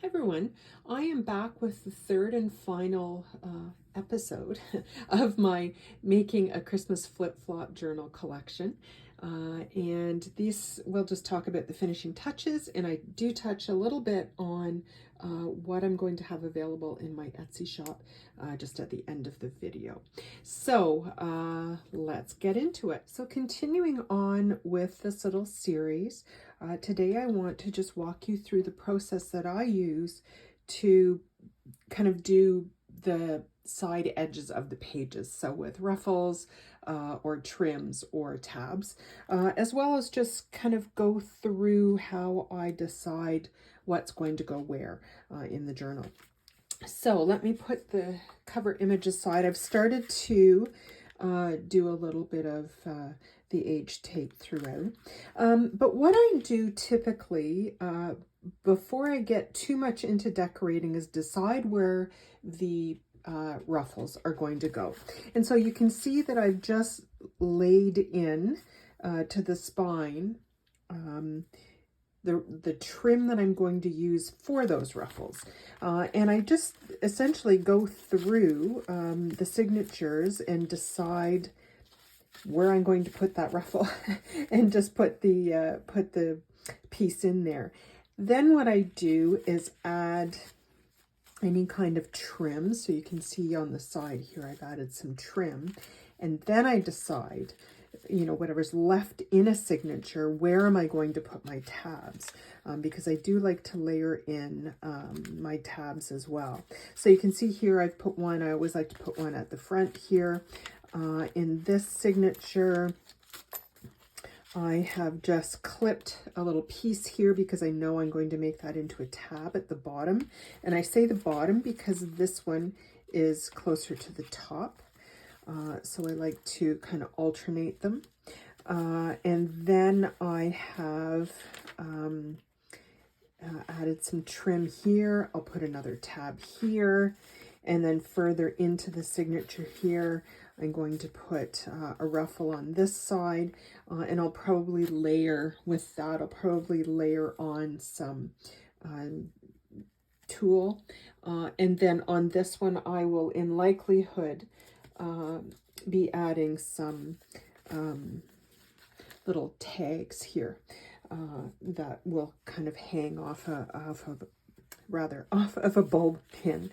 Hi everyone, I am back with the third and final episode of my Making a Christmas Flip-Flop journal collection. And these, we'll just talk about the finishing touches, and I do touch a little bit on what I'm going to have available in my Etsy shop just at the end of the video. So let's get into it. So continuing on with this little series, today I want to just walk you through the process that I use to kind of do the side edges of the pages. So with ruffles or trims or tabs, as well as just kind of go through how I decide what's going to go where in the journal. So let me put the cover image aside. I've started to do a little bit of the age tape throughout. But what I do typically before I get too much into decorating is decide where the ruffles are going to go. And so you can see that I've just laid in to the spine the trim that I'm going to use for those ruffles. And I just essentially go through the signatures and decide where I'm going to put that ruffle and just put the piece in there. Then what I do is add any kind of trim. So you can see on the side here, I've added some trim. And then I decide, you know, whatever's left in a signature, where am I going to put my tabs? Because I do like to layer in my tabs as well. So you can see here, I've put one, I always like to put one at the front here. In this signature, I have just clipped a little piece here because I know I'm going to make that into a tab at the bottom. And I say the bottom because this one is closer to the top. So I like to kind of alternate them. And then I have added some trim here. I'll put another tab here. And then further into the signature here, I'm going to put a ruffle on this side, and I'll probably layer with that. I'll probably layer on some tulle, and then on this one, I will, in likelihood, be adding some little tags here that will kind of hang off of a bulb pin.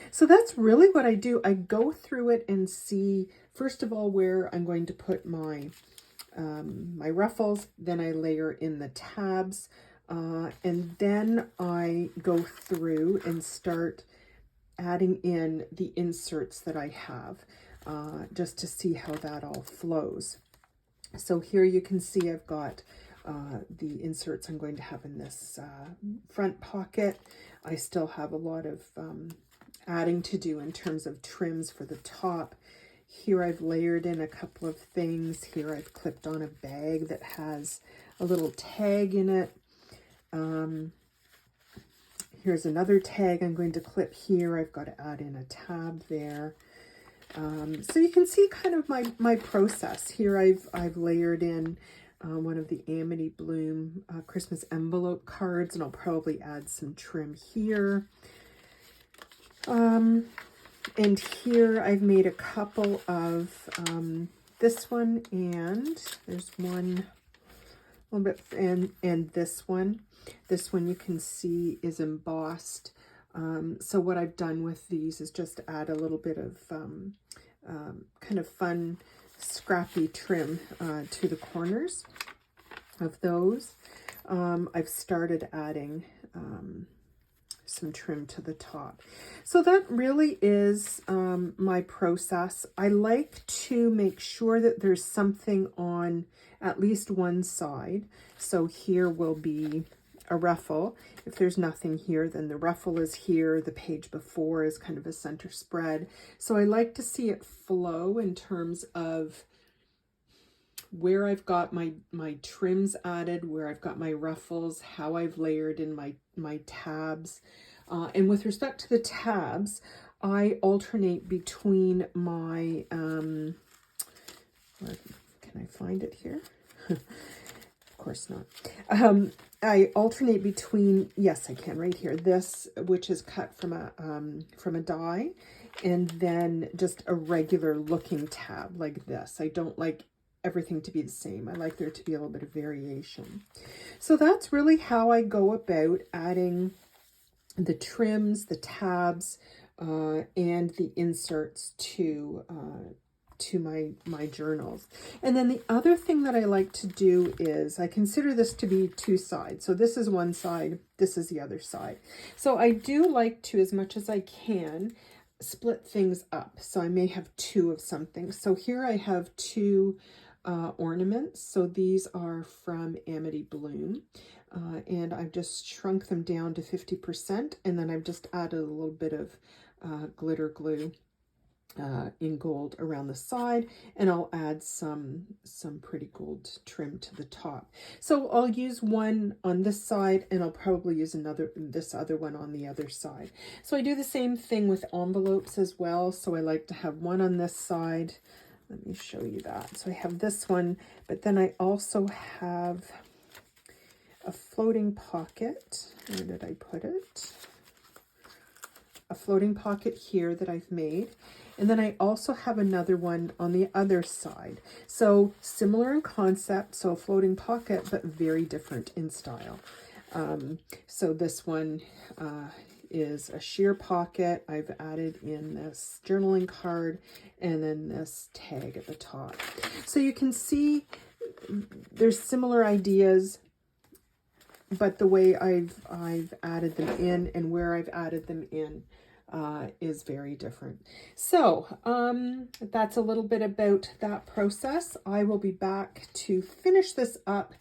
So that's really what I do. I go through it and see, first of all, where I'm going to put my my ruffles, then I layer in the tabs, and then I go through and start adding in the inserts that I have, just to see how that all flows. So here you can see I've got the inserts I'm going to have in this front pocket. I still have a lot of adding to do in terms of trims for the top. Here I've layered in a couple of things. Here I've clipped on a bag that has a little tag in it. Here's another tag I'm going to clip here. I've got to add in a tab there. So you can see kind of my process. Here I've layered in one of the Amity Bloom Christmas envelope cards, and I'll probably add some trim here. And here I've made a couple of this one, and there's one a little bit, and this one. This one you can see is embossed. So what I've done with these is just add a little bit of kind of fun scrappy trim to the corners of those. I've started adding some trim to the top. So that really is my process. I like to make sure that there's something on at least one side. So here will be a ruffle. If there's nothing here, then the ruffle is here. The page before is kind of a center spread. So I like to see it flow in terms of where I've got my trims added, where I've got my ruffles, how I've layered in my tabs. And with respect to the tabs, I alternate between my, can I find it here? Of course not. I alternate between, yes, I can right here, this, which is cut from a die, and then just a regular looking tab like this. I don't like everything to be the same. I like there to be a little bit of variation. So that's really how I go about adding the trims, the tabs, and the inserts to my journals. And then the other thing that I like to do is I consider this to be two sides. So this is one side, this is the other side. So I do like to, as much as I can, split things up. So I may have two of something. So here I have two ornaments. So these are from Amity Bloom. And I've just shrunk them down to 50%. And then I've just added a little bit of glitter glue in gold around the side, and I'll add some pretty gold trim to the top. So I'll use one on this side, and I'll probably use this other one on the other side. So I do the same thing with envelopes as well. So I like to have one on this side. Let me show you that. So I have this one, but then I also have a floating pocket. Where did I put it? A floating pocket here that I've made. And then I also have another one on the other side. So similar in concept, so a floating pocket, but very different in style. So this one is a sheer pocket. I've added in this journaling card and then this tag at the top. So you can see there's similar ideas, but the way I've added them in and where I've added them in is very different. So that's a little bit about that process. I will be back to finish this up,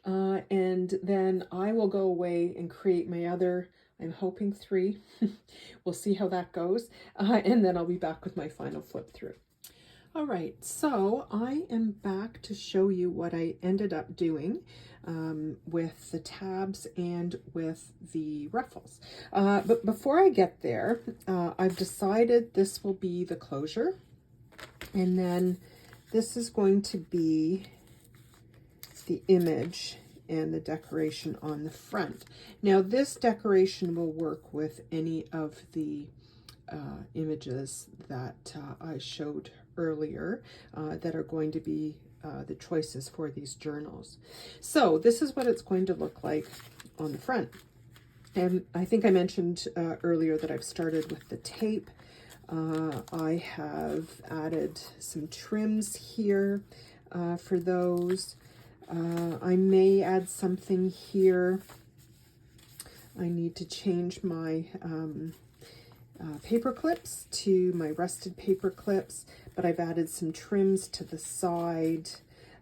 and then I will go away and create my other, I'm hoping 3. We'll see how that goes, and then I'll be back with my final flip through. All right, so I am back to show you what I ended up doing with the tabs and with the ruffles. But before I get there, I've decided this will be the closure, and then this is going to be the image and the decoration on the front. Now this decoration will work with any of the images that I showed earlier that are going to be the choices for these journals. So this is what it's going to look like on the front. And I think I mentioned earlier that I've started with the tape. I have added some trims here for those. I may add something here. I need to change my paper clips to my rusted paper clips, but I've added some trims to the side.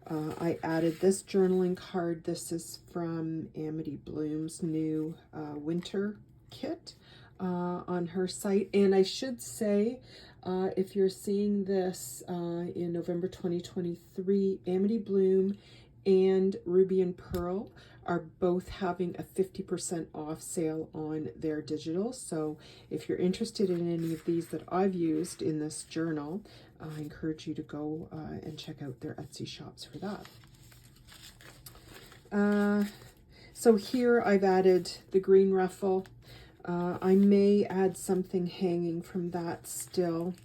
I added this journaling card. This is from Amity Bloom's new winter kit on her site. And I should say, if you're seeing this in November 2023, Amity Bloom and Ruby and Pearl are both having a 50% off sale on their digital. So if you're interested in any of these that I've used in this journal, I encourage you to go and check out their Etsy shops for that. So here I've added the green ruffle. I may add something hanging from that still.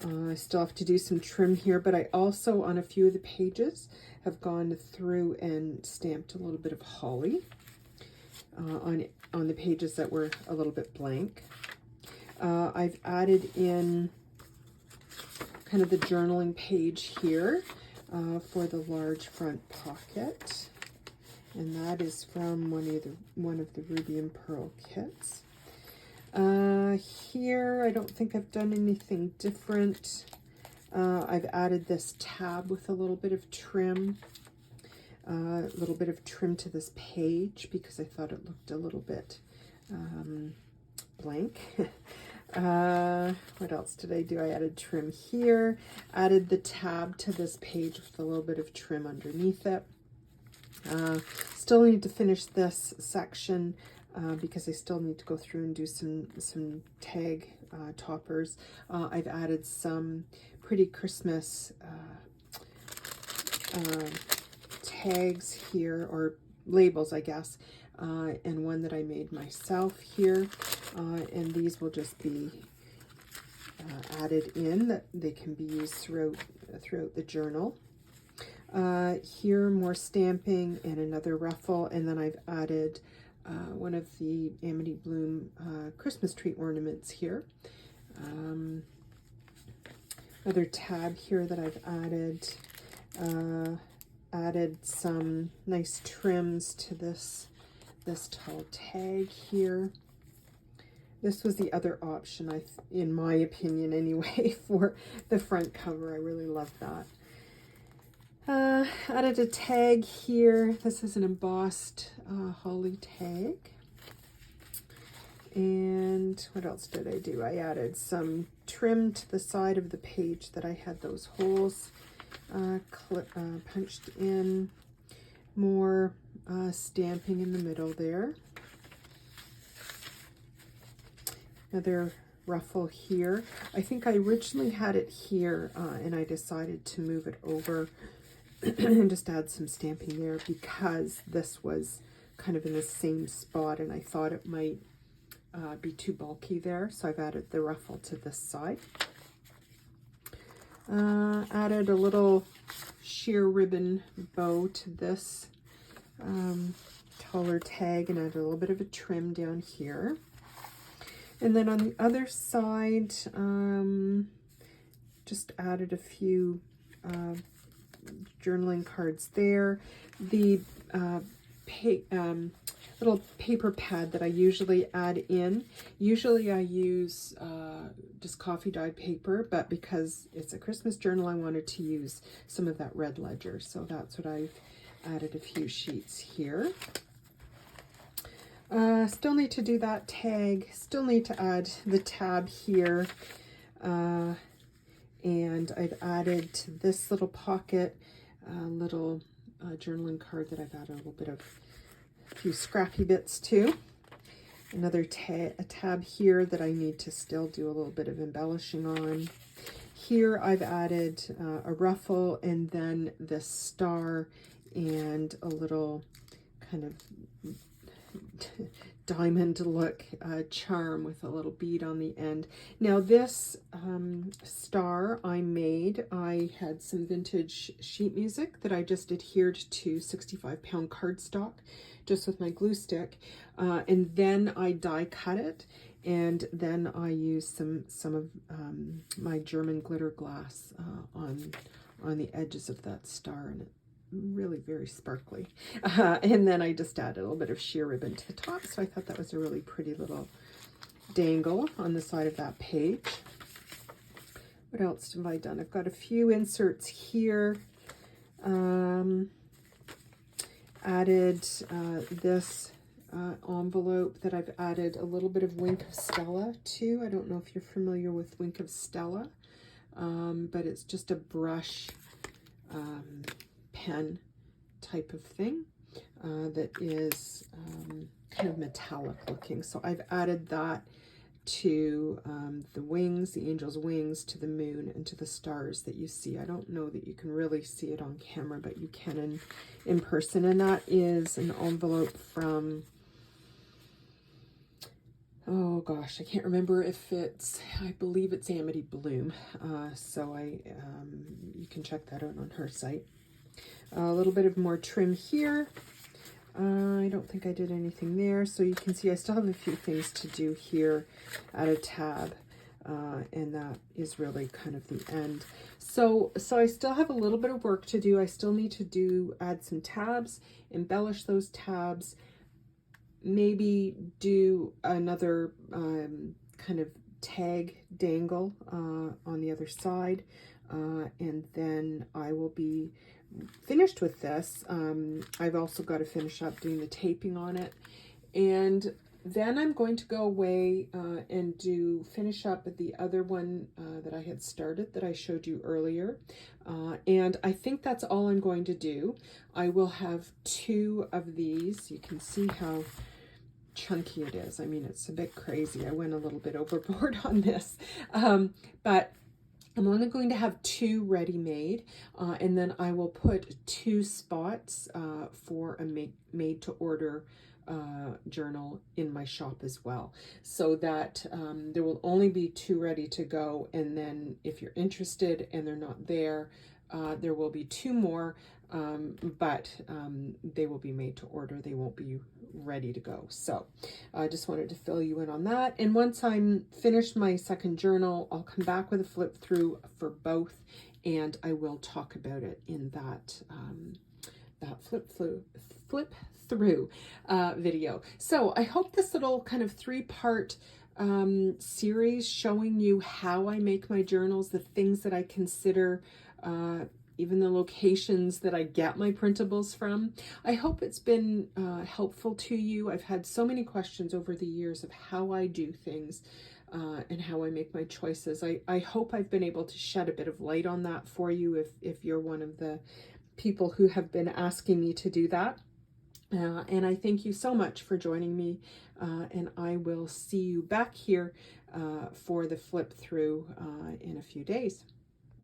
I still have to do some trim here, but I also, on a few of the pages, have gone through and stamped a little bit of holly on the pages that were a little bit blank. I've added in kind of the journaling page here for the large front pocket, and that is from one of the Ruby and Pearl kits. Here, I don't think I've done anything different. I've added this tab with a little bit of trim, to this page because I thought it looked a little bit blank. What else did I do? I added trim here, added the tab to this page with a little bit of trim underneath it. Still need to finish this section because I still need to go through and do some tag toppers. I've added some pretty Christmas tags here, or labels, I guess, and one that I made myself here. And these will just be added in, that they can be used throughout the journal. Here, more stamping and another ruffle, and then I've added one of the Amity Bloom Christmas tree ornaments here. Another tab here that I've added some nice trims to this tall tag here. This was the other option, in my opinion anyway, for the front cover. I really love that. Added a tag here. This is an embossed holly tag. And what else did I do? I added some trim to the side of the page that I had those holes punched in. More stamping in the middle there. Another ruffle here. I think I originally had it here and I decided to move it over and just add some stamping there because this was kind of in the same spot and I thought it might be too bulky there. So I've added the ruffle to this side. Added a little sheer ribbon bow to this taller tag and added a little bit of a trim down here. And then on the other side, just added a few journaling cards there. The little paper pad that I usually add in. Usually I use just coffee dyed paper, but because it's a Christmas journal, I wanted to use some of that red ledger. So that's what I've added, a few sheets here. Still need to do that tag, still need to add the tab here, and I've added to this little pocket little journaling card that I've added a little bit of a few scrappy bits to. Another a tab here that I need to still do a little bit of embellishing on. Here I've added a ruffle and then this star and a little kind of diamond look charm with a little bead on the end. Now this star I had some vintage sheet music that I just adhered to 65-pound cardstock just with my glue stick, and then I die cut it, and then I used some of my German glitter glass on the edges of that star, and it really very sparkly. And then I just added a little bit of sheer ribbon to the top, so I thought that was a really pretty little dangle on the side of that page. What else have I done? I've got a few inserts here. Added this envelope that I've added a little bit of Wink of Stella to. I don't know if you're familiar with Wink of Stella, but it's just a brush pen type of thing that is kind of metallic looking. So I've added that to the wings, the angel's wings, to the moon and to the stars that you see. I don't know that you can really see it on camera, but you can in person. And that is an envelope from, oh gosh, I can't remember if it's, I believe it's Amity Bloom. So you can check that out on her site. A little bit of more trim here. I don't think I did anything there. So you can see I still have a few things to do here at a tab. And that is really kind of the end. So I still have a little bit of work to do. I still need to add some tabs, embellish those tabs, maybe do another kind of tag dangle on the other side. And then I will be finished with this. I've also got to finish up doing the taping on it, and then I'm going to go away and finish up the other one that I had started that I showed you earlier, and I think that's all I'm going to do. I will have 2 of these. You can see how chunky it is. I mean, it's a bit crazy. I went a little bit overboard on this, but I'm only going to have 2 ready-made, and then I will put 2 spots for a made-to-order journal in my shop as well, so that there will only be 2 ready to go, and then if you're interested and they're not there, there will be 2 more, but they will be made to order. They won't be ready to go. So I just wanted to fill you in on that. And once I'm finished my second journal, I'll come back with a flip through for both, and I will talk about it in that that flip through video. So I hope this little kind of 3-part series showing you how I make my journals, the things that I consider, even the locations that I get my printables from. I hope it's been helpful to you. I've had so many questions over the years of how I do things and how I make my choices. I hope I've been able to shed a bit of light on that for you if you're one of the people who have been asking me to do that. And I thank you so much for joining me, and I will see you back here for the flip through in a few days.